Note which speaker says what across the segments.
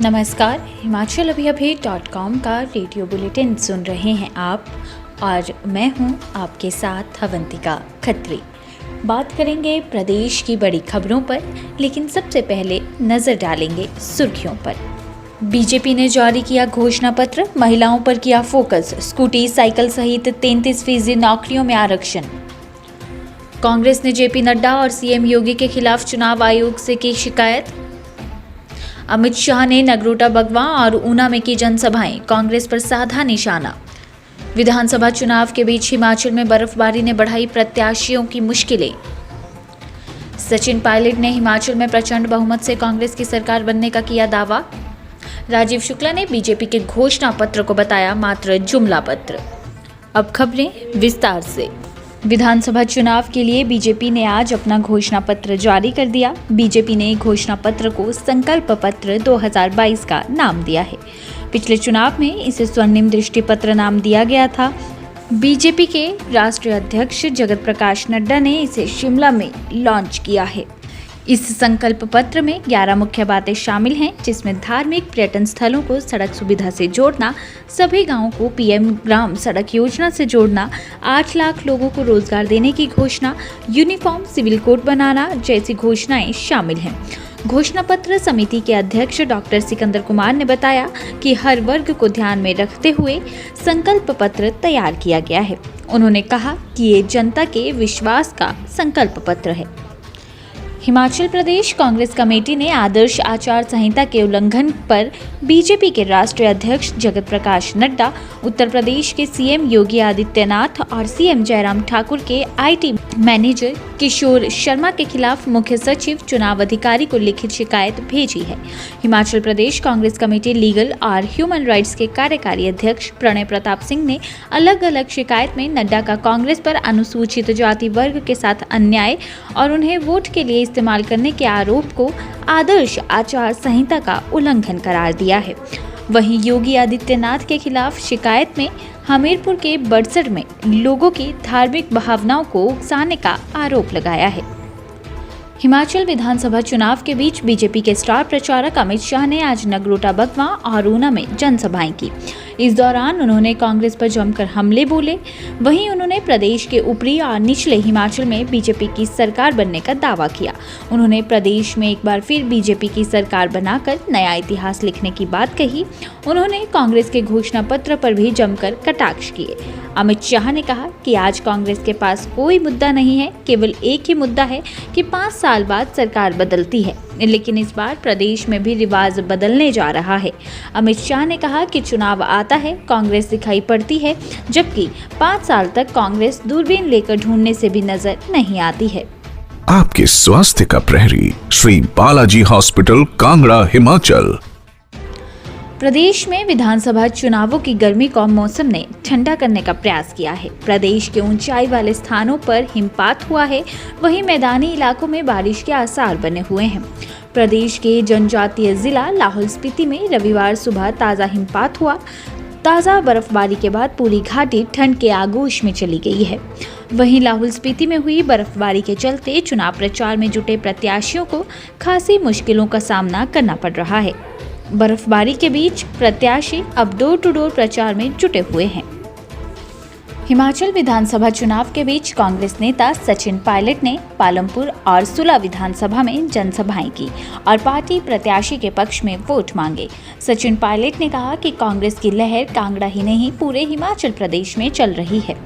Speaker 1: नमस्कार, हिमाचल अभी का रेडियो बुलेटिन सुन रहे हैं आप और मैं हूं आपके साथ अवंतिका खत्री। बात करेंगे प्रदेश की बड़ी खबरों पर, लेकिन सबसे पहले नजर डालेंगे सुर्खियों पर। बीजेपी ने जारी किया घोषणा पत्र, महिलाओं पर किया फोकस, स्कूटी साइकिल सहित 33% नौकरियों में आरक्षण। कांग्रेस ने जेपी नड्डा और सीएम योगी के खिलाफ चुनाव आयोग से की शिकायत। अमित शाह ने नगरोटा, बगवा और ऊना में की जनसभाएं, कांग्रेस पर साधा निशाना। विधानसभा चुनाव के बीच हिमाचल में बर्फबारी ने बढ़ाई प्रत्याशियों की मुश्किलें। सचिन पायलट ने हिमाचल में प्रचंड बहुमत से कांग्रेस की सरकार बनने का किया दावा। राजीव शुक्ला ने बीजेपी के घोषणा पत्र को बताया मात्र जुमला पत्र। अब खबरें विस्तार से। विधानसभा चुनाव के लिए बीजेपी ने आज अपना घोषणा पत्र जारी कर दिया। बीजेपी ने घोषणा पत्र को संकल्प पत्र 2022 का नाम दिया है। पिछले चुनाव में इसे स्वर्णिम दृष्टि पत्र नाम दिया गया था। बीजेपी के राष्ट्रीय अध्यक्ष जगत प्रकाश नड्डा ने इसे शिमला में लॉन्च किया है। इस संकल्प पत्र में 11 मुख्य बातें शामिल हैं, जिसमें धार्मिक पर्यटन स्थलों को सड़क सुविधा से जोड़ना, सभी गांवों को पीएम ग्राम सड़क योजना से जोड़ना, 8 लाख लोगों को रोजगार देने की घोषणा, यूनिफॉर्म सिविल कोड बनाना जैसी घोषणाएं शामिल हैं। घोषणा पत्र समिति के अध्यक्ष डॉक्टर सिकंदर कुमार ने बताया कि हर वर्ग को ध्यान में रखते हुए संकल्प पत्र तैयार किया गया है। उन्होंने कहा कि ये जनता के विश्वास का संकल्प पत्र है। हिमाचल प्रदेश कांग्रेस कमेटी ने आदर्श आचार संहिता के उल्लंघन पर बीजेपी के राष्ट्रीय अध्यक्ष जगत प्रकाश नड्डा, उत्तर प्रदेश के सीएम योगी आदित्यनाथ और सीएम जयराम ठाकुर के आईटी मैनेजर किशोर शर्मा के खिलाफ मुख्य सचिव चुनाव अधिकारी को लिखित शिकायत भेजी है। हिमाचल प्रदेश कांग्रेस कमेटी लीगल और ह्यूमन राइट्स के कार्यकारी अध्यक्ष प्रणय प्रताप सिंह ने अलग अलग शिकायत में नड्डा का कांग्रेस पर अनुसूचित जाति वर्ग के साथ अन्याय और उन्हें वोट के लिए इस्तेमाल करने के आरोप को आदर्श आचार संहिता का उल्लंघन करार दिया है। वहीं योगी आदित्यनाथ के खिलाफ शिकायत में हमीरपुर के बड़सर में लोगों की धार्मिक भावनाओं को उकसाने का आरोप लगाया है। हिमाचल विधानसभा चुनाव के बीच बीजेपी के स्टार प्रचारक अमित शाह ने आज नगरोटा, बगवा और ऊना में जनसभाएं की। इस दौरान उन्होंने कांग्रेस पर जमकर हमले बोले। वहीं उन्होंने प्रदेश के ऊपरी और निचले हिमाचल में बीजेपी की सरकार बनने का दावा किया। उन्होंने प्रदेश में एक बार फिर बीजेपी की सरकार बनाकर नया इतिहास लिखने की बात कही। उन्होंने कांग्रेस के घोषणा पत्र पर भी जमकर कटाक्ष किए। अमित शाह ने कहा कि आज कांग्रेस के पास कोई मुद्दा नहीं है, केवल एक ही मुद्दा है कि 5 साल बाद सरकार बदलती है, लेकिन इस बार प्रदेश में भी रिवाज बदलने जा रहा है। अमित शाह ने कहा कि चुनाव आता है, कांग्रेस दिखाई पड़ती है, जबकि 5 साल तक कांग्रेस दूरबीन लेकर ढूंढने से भी नजर नहीं आती है।
Speaker 2: आपके स्वास्थ्य का प्रहरी श्री बालाजी हॉस्पिटल, कांगड़ा, हिमाचल।
Speaker 1: प्रदेश में विधानसभा चुनावों की गर्मी को मौसम ने ठंडा करने का प्रयास किया है। प्रदेश के ऊंचाई वाले स्थानों पर हिमपात हुआ है, वहीं मैदानी इलाकों में बारिश के आसार बने हुए हैं। प्रदेश के जनजातीय जिला लाहौल स्पीति में रविवार सुबह ताज़ा हिमपात हुआ। ताज़ा बर्फबारी के बाद पूरी घाटी ठंड के आगोश में चली गई है। वहीं लाहौल स्पीति में हुई बर्फबारी के चलते चुनाव प्रचार में जुटे प्रत्याशियों को खासी मुश्किलों का सामना करना पड़ रहा है। बर्फबारी के बीच प्रत्याशी अब डोर टू डोर प्रचार में जुटे हुए हैं। हिमाचल विधानसभा चुनाव के बीच कांग्रेस नेता सचिन पायलट ने पालमपुर और सुला विधानसभा में जनसभाएं की और पार्टी प्रत्याशी के पक्ष में वोट मांगे। सचिन पायलट ने कहा कि कांग्रेस की लहर कांगड़ा ही नहीं पूरे हिमाचल प्रदेश में चल रही है।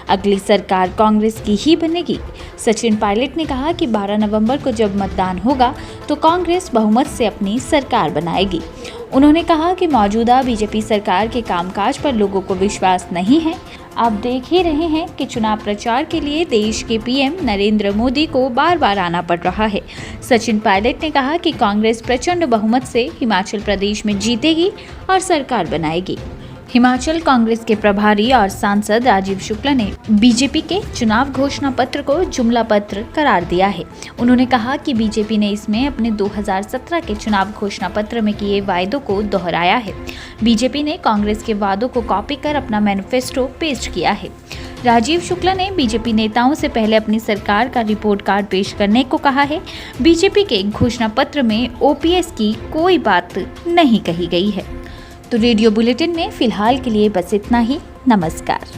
Speaker 1: अगली सरकार कांग्रेस की ही बनेगी। सचिन पायलट ने कहा कि 12 नवंबर को जब मतदान होगा तो कांग्रेस बहुमत से अपनी सरकार बनाएगी। उन्होंने कहा कि मौजूदा बीजेपी सरकार के कामकाज पर लोगों को विश्वास नहीं है। आप देख ही रहे हैं कि चुनाव प्रचार के लिए देश के पीएम नरेंद्र मोदी को बार बार आना पड़ रहा है। सचिन पायलट ने कहा कि कांग्रेस प्रचंड बहुमत से हिमाचल प्रदेश में जीतेगी और सरकार बनाएगी। हिमाचल कांग्रेस के प्रभारी और सांसद राजीव शुक्ला ने बीजेपी के चुनाव घोषणा पत्र को जुमला पत्र करार दिया है। उन्होंने कहा कि बीजेपी ने इसमें अपने 2017 के चुनाव घोषणा पत्र में किए वायदों को दोहराया है। बीजेपी ने कांग्रेस के वादों को कॉपी कर अपना मैनिफेस्टो पेश किया है। राजीव शुक्ला ने बीजेपी नेताओं से पहले अपनी सरकार का रिपोर्ट कार्ड पेश करने को कहा है। बीजेपी के घोषणा पत्र में ओपीएस की कोई बात नहीं कही गई है। तो रेडियो बुलेटिन में फिलहाल के लिए बस इतना ही। नमस्कार।